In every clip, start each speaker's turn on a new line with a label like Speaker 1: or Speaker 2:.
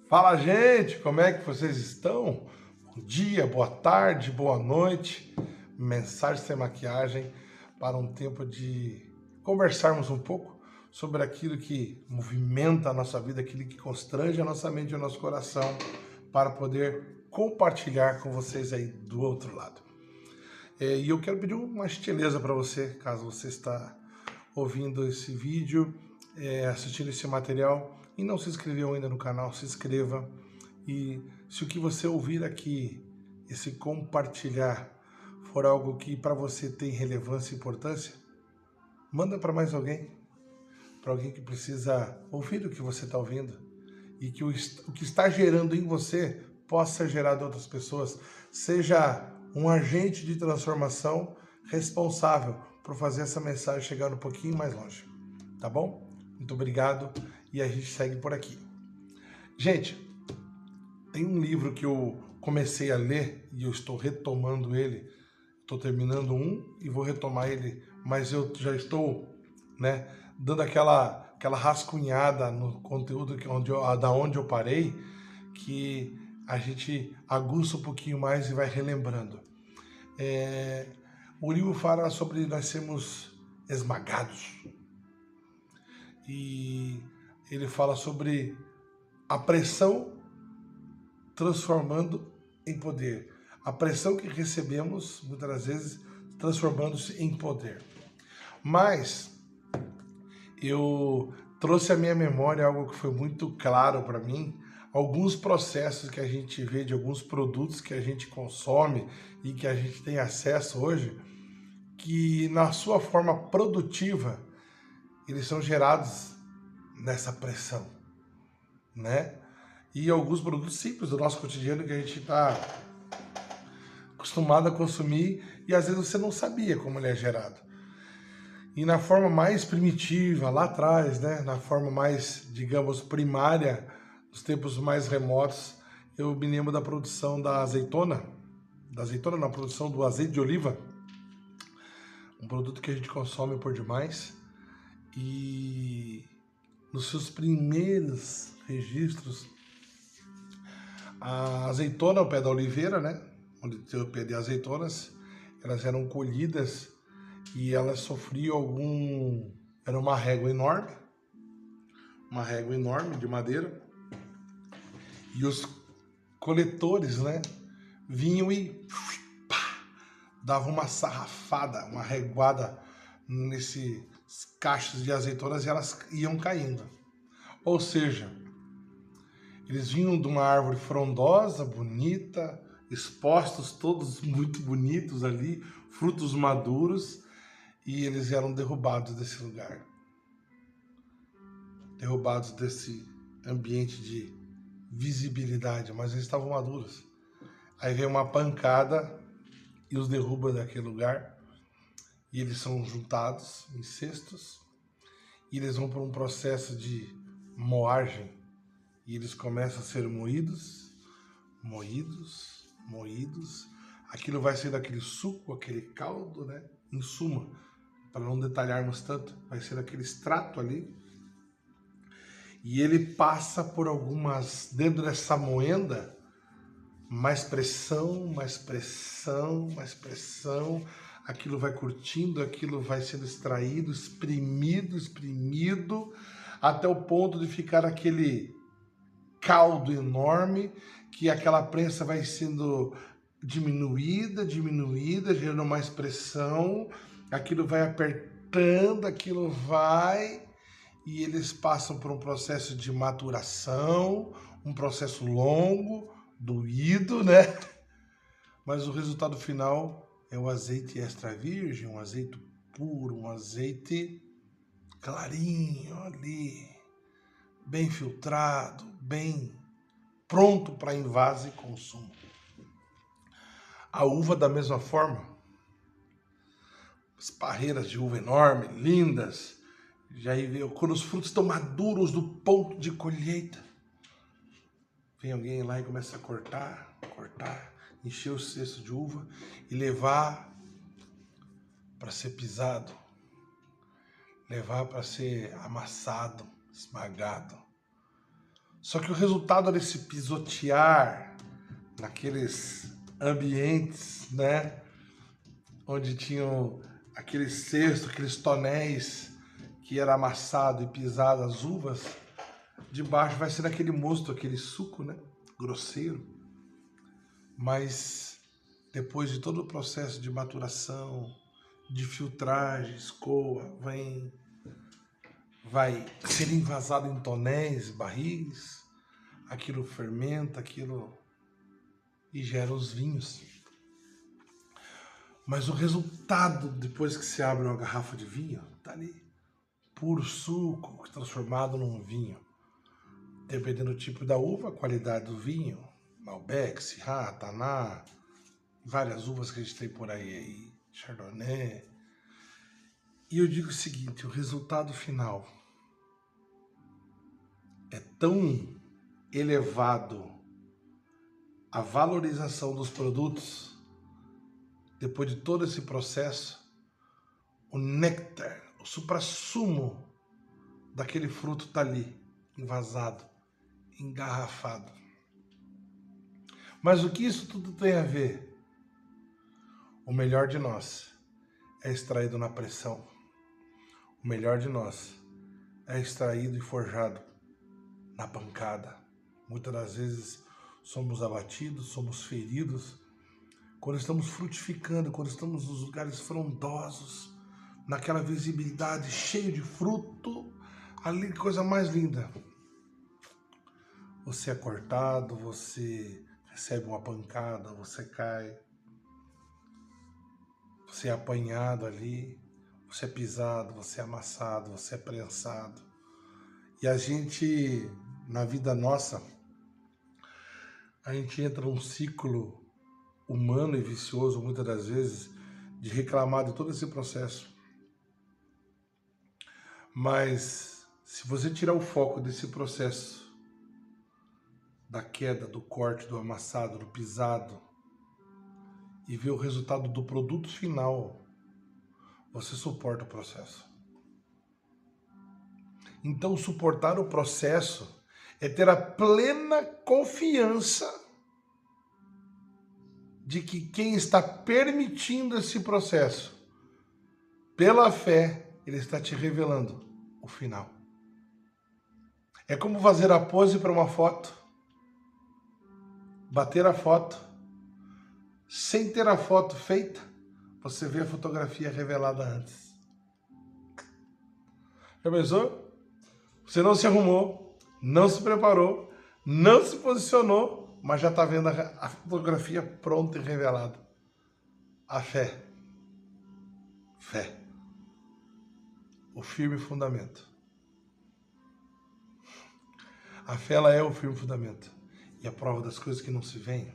Speaker 1: Fala, gente, como é que vocês estão? Bom dia, boa tarde, boa noite. Mensagem sem maquiagem para um tempo de conversarmos um pouco sobre aquilo que movimenta a nossa vida, aquilo que constrange a nossa mente e o nosso coração, para poder compartilhar com vocês aí do outro lado. E eu quero pedir uma gentileza para você, caso você está ouvindo esse vídeo, assistindo esse material e não se inscreveu ainda no canal, se inscreva. E se o que você ouvir aqui, esse compartilhar, for algo que para você tem relevância e importância, manda para mais alguém, para alguém que precisa ouvir o que você está ouvindo e que o que está gerando em você possa gerar de outras pessoas. Seja um agente de transformação responsável por fazer essa mensagem chegar um pouquinho mais longe, tá bom? Muito obrigado e a gente segue por aqui. Gente, tem um livro que eu comecei a ler e eu estou retomando ele. Estou terminando um e vou retomar ele, mas eu já estou, dando aquela rascunhada no conteúdo da onde eu parei, que a gente aguça um pouquinho mais e vai relembrando. O livro fala sobre nós sermos esmagados. E ele fala sobre a pressão transformando em poder. A pressão que recebemos, muitas das vezes, transformando-se em poder. Mas eu trouxe à minha memória algo que foi muito claro para mim, alguns processos que a gente vê de alguns produtos que a gente consome e que a gente tem acesso hoje, que na sua forma produtiva, eles são gerados nessa pressão, né? E alguns produtos simples do nosso cotidiano que a gente está acostumado a consumir e às vezes você não sabia como ele é gerado. E na forma mais primitiva, lá atrás, na forma mais, digamos, primária, dos tempos mais remotos, eu me lembro da produção da azeitona na produção do azeite de oliva, um produto que a gente consome por demais. E nos seus primeiros registros, a azeitona, o pé da oliveira, onde tem o pé de azeitonas, elas eram colhidas e elas sofriam era uma régua enorme de madeira, e os coletores, vinham e davam uma sarrafada, uma reguada nesses cachos de azeitonas e elas iam caindo. Ou seja, eles vinham de uma árvore frondosa, bonita, expostos todos muito bonitos ali, frutos maduros, e eles eram derrubados desse lugar. Derrubados desse ambiente de visibilidade, mas eles estavam maduros. Aí vem uma pancada e os derruba daquele lugar, e eles são juntados em cestos, e eles vão para um processo de moagem, e eles começam a ser moídos, aquilo vai ser daquele suco, aquele caldo, em suma, para não detalharmos tanto, vai ser aquele extrato ali, e ele passa por algumas, dentro dessa moenda, mais pressão, aquilo vai curtindo, aquilo vai sendo extraído, exprimido, até o ponto de ficar aquele caldo enorme, que aquela prensa vai sendo diminuída, gerando mais pressão, aquilo vai apertando, e eles passam por um processo de maturação, um processo longo, doído, Mas o resultado final é o azeite extra virgem, um azeite puro, um azeite clarinho ali, bem filtrado, bem pronto para invase e consumo. A uva da mesma forma, as parreiras de uva enormes, lindas, quando os frutos estão maduros do ponto de colheita, vem alguém lá e começa a cortar, encher o cesto de uva e levar para ser pisado, levar para ser amassado, esmagado. Só que o resultado desse pisotear naqueles ambientes, né, onde tinham aqueles cestos, aqueles tonéis que era amassado e pisado as uvas, de baixo vai ser aquele mosto, aquele suco, né, grosseiro. Mas depois de todo o processo de maturação, de filtragem, escoa, vai ser envasado em tonéis, barris, aquilo fermenta, aquilo e gera os vinhos. Mas o resultado, depois que se abre uma garrafa de vinho, tá ali, puro suco, transformado num vinho. Dependendo do tipo da uva, a qualidade do vinho, Malbec, Syrah, Taná, várias uvas que a gente tem por aí, Chardonnay. E eu digo o seguinte, o resultado final é tão elevado, a valorização dos produtos, depois de todo esse processo, o néctar, o suprassumo daquele fruto está ali, envasado, engarrafado. Mas o que isso tudo tem a ver? O melhor de nós é extraído na pressão. O melhor de nós é extraído e forjado na pancada. Muitas das vezes somos abatidos, somos feridos, quando estamos frutificando, quando estamos nos lugares frondosos, naquela visibilidade, cheio de fruto, ali, coisa mais linda. Você é cortado, você recebe uma pancada, você cai, você é apanhado ali, você é pisado, você é amassado, você é prensado. E a gente, na vida nossa, a gente entra num ciclo humano e vicioso, muitas das vezes, de reclamar de todo esse processo. Mas, se você tirar o foco desse processo, da queda, do corte, do amassado, do pisado, e ver o resultado do produto final, você suporta o processo. Então, suportar o processo é ter a plena confiança de que quem está permitindo esse processo, pela fé, ele está te revelando o final. É como fazer a pose para uma foto, bater a foto, sem ter a foto feita, você vê a fotografia revelada antes. Já pensou? Você não se arrumou, não se preparou, não se posicionou, mas já está vendo a fotografia pronta e revelada. A fé. Fé. O firme fundamento. A fé, ela é o firme fundamento. E a prova das coisas que não se veem.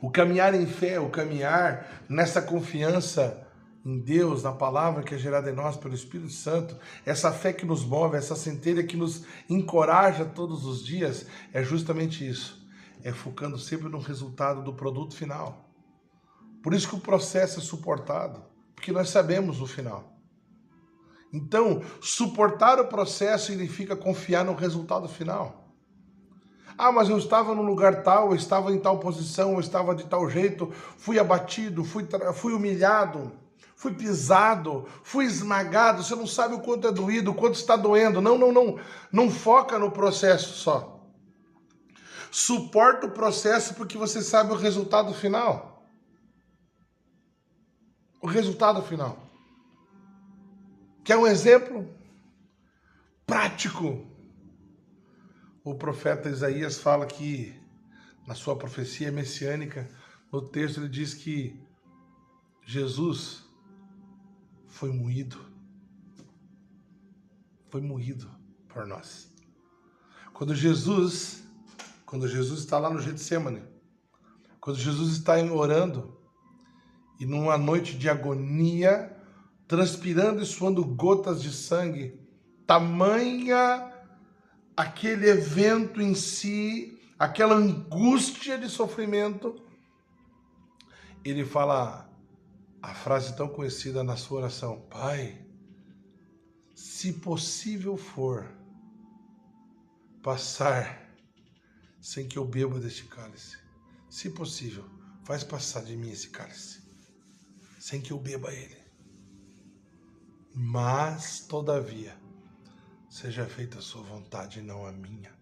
Speaker 1: O caminhar em fé, o caminhar nessa confiança em Deus, na palavra que é gerada em nós pelo Espírito Santo, essa fé que nos move, essa centelha que nos encoraja todos os dias, é justamente isso. É focando sempre no resultado do produto final. Por isso que o processo é suportado, porque nós sabemos o final. Então, suportar o processo significa confiar no resultado final. Ah, mas eu estava num lugar tal, eu estava em tal posição, eu estava de tal jeito, fui abatido, fui humilhado, fui pisado, fui esmagado. Você não sabe o quanto é doído, o quanto está doendo. Não foca no processo só. Suporta o processo porque você sabe o resultado final. O resultado final. Quer um exemplo prático? O profeta Isaías fala que, na sua profecia messiânica, no texto ele diz que Jesus foi moído por nós. Quando Jesus está lá no Getsêmani, quando Jesus está orando, e numa noite de agonia, transpirando e suando gotas de sangue, tamanha aquele evento em si, aquela angústia de sofrimento, ele fala a frase tão conhecida na sua oração: Pai, se possível for, passar sem que eu beba deste cálice. Se possível, faz passar de mim esse cálice, sem que eu beba ele. Mas, todavia, seja feita a sua vontade e não a minha.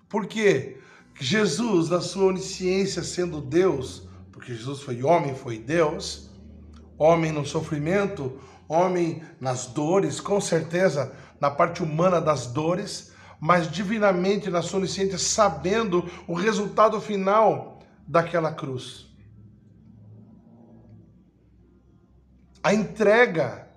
Speaker 1: Por quê? Jesus, na sua onisciência, sendo Deus, porque Jesus foi homem, foi Deus, homem no sofrimento, homem nas dores, com certeza na parte humana das dores, mas divinamente na sua onisciência, sabendo o resultado final daquela cruz. A entrega,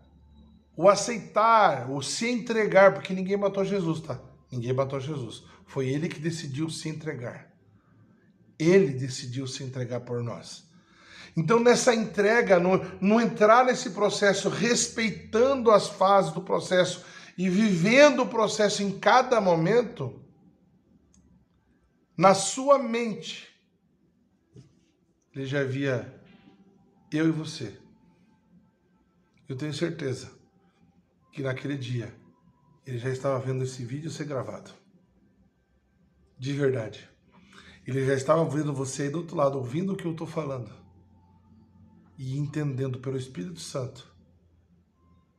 Speaker 1: o aceitar, o se entregar, porque ninguém matou Jesus, tá? Ninguém matou Jesus. Foi ele que decidiu se entregar. Ele decidiu se entregar por nós. Então, nessa entrega, no entrar nesse processo, respeitando as fases do processo e vivendo o processo em cada momento, na sua mente, ele já via eu e você. Eu tenho certeza que naquele dia ele já estava vendo esse vídeo ser gravado. De verdade. Ele já estava vendo você aí do outro lado, ouvindo o que eu estou falando. E entendendo pelo Espírito Santo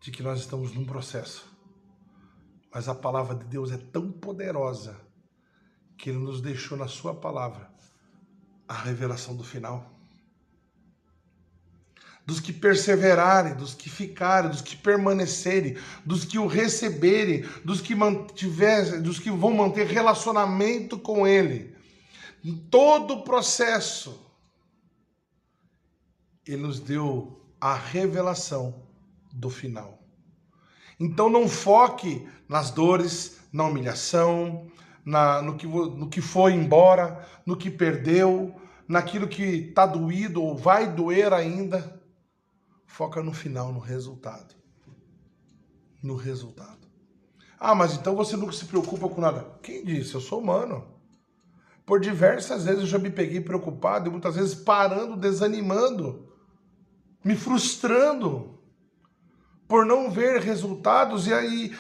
Speaker 1: de que nós estamos num processo. Mas a palavra de Deus é tão poderosa que Ele nos deixou na sua palavra a revelação do final. Dos que perseverarem, dos que ficarem, dos que permanecerem, dos que o receberem, dos que vão manter relacionamento com Ele. Em todo o processo, Ele nos deu a revelação do final. Então não foque nas dores, na humilhação, no que foi embora, no que perdeu, naquilo que está doído ou vai doer ainda. Foca no final, no resultado. No resultado. Ah, mas então você nunca se preocupa com nada. Quem disse? Eu sou humano. Por diversas vezes eu já me peguei preocupado e muitas vezes parando, desanimando, me frustrando por não ver resultados e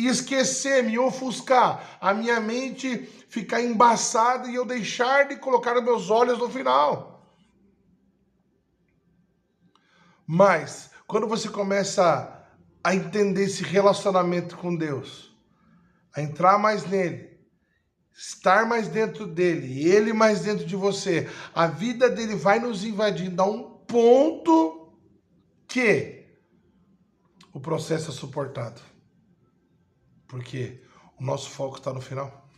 Speaker 1: esquecer, me ofuscar, a minha mente ficar embaçada e eu deixar de colocar os meus olhos no final. Mas, quando você começa a entender esse relacionamento com Deus, a entrar mais nele, estar mais dentro dele, e ele mais dentro de você, a vida dele vai nos invadindo a um ponto que o processo é suportado. Porque o nosso foco está no final.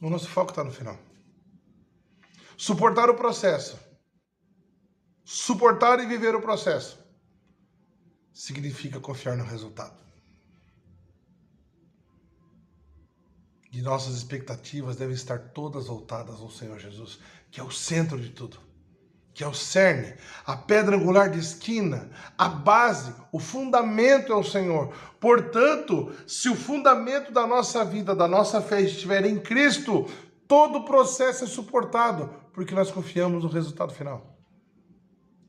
Speaker 1: O nosso foco está no final. Suportar o processo. Suportar e viver o processo significa confiar no resultado. E nossas expectativas devem estar todas voltadas ao Senhor Jesus, que é o centro de tudo, que é o cerne, a pedra angular de esquina, a base, o fundamento é o Senhor. Portanto, se o fundamento da nossa vida, da nossa fé estiver em Cristo, todo o processo é suportado, porque nós confiamos no resultado final.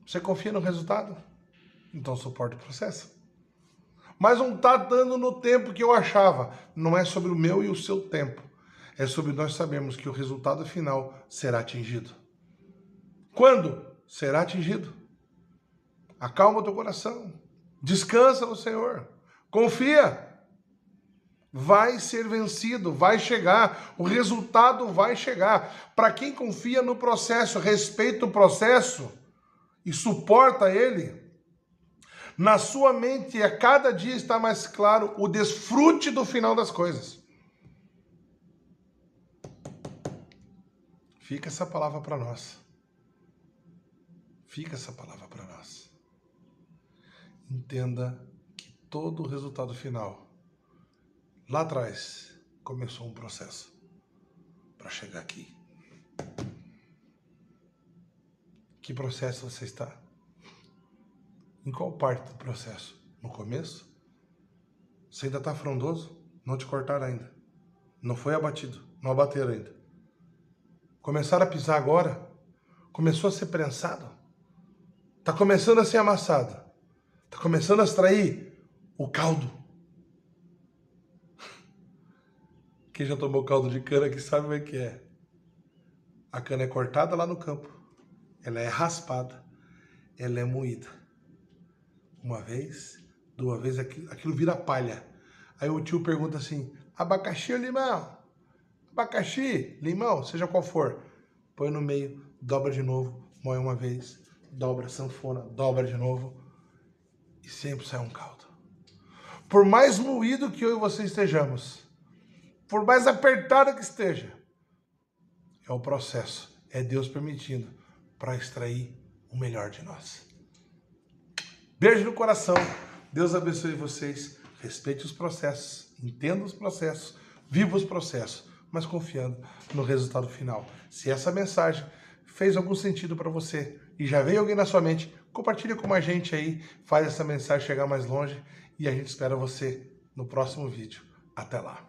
Speaker 1: Você confia no resultado? Então suporta o processo. Mas não está dando no tempo que eu achava. Não é sobre o meu e o seu tempo. É sobre nós sabermos que o resultado final será atingido. Quando? Será atingido. Acalma o teu coração. Descansa no Senhor. Confia. Vai ser vencido, vai chegar. O resultado vai chegar. Para quem confia no processo, respeita o processo e suporta ele, na sua mente a cada dia está mais claro o desfrute do final das coisas. Fica essa palavra para nós. Fica essa palavra para nós. Entenda que todo o resultado final, lá atrás, começou um processo para chegar aqui. Que processo você está? Em qual parte do processo? No começo? Você ainda está frondoso? Não te cortaram ainda. Não foi abatido. Não abateram ainda. Começaram a pisar agora? Começou a ser prensado? Está começando a ser amassado? Está começando a extrair o caldo? Quem já tomou caldo de cana que sabe o que é. A cana é cortada lá no campo, ela é raspada, ela é moída. Uma vez, duas vezes, aquilo vira palha. Aí o tio pergunta assim, abacaxi ou limão? Abacaxi, limão, seja qual for. Põe no meio, dobra de novo, moe uma vez, dobra, sanfona, dobra de novo. E sempre sai um caldo. Por mais moído que eu e você estejamos, por mais apertado que esteja, é o processo, é Deus permitindo para extrair o melhor de nós. Beijo no coração, Deus abençoe vocês, respeite os processos, entenda os processos, viva os processos, mas confiando no resultado final. Se essa mensagem fez algum sentido para você e já veio alguém na sua mente, compartilha com a gente aí, faz essa mensagem chegar mais longe e a gente espera você no próximo vídeo. Até lá!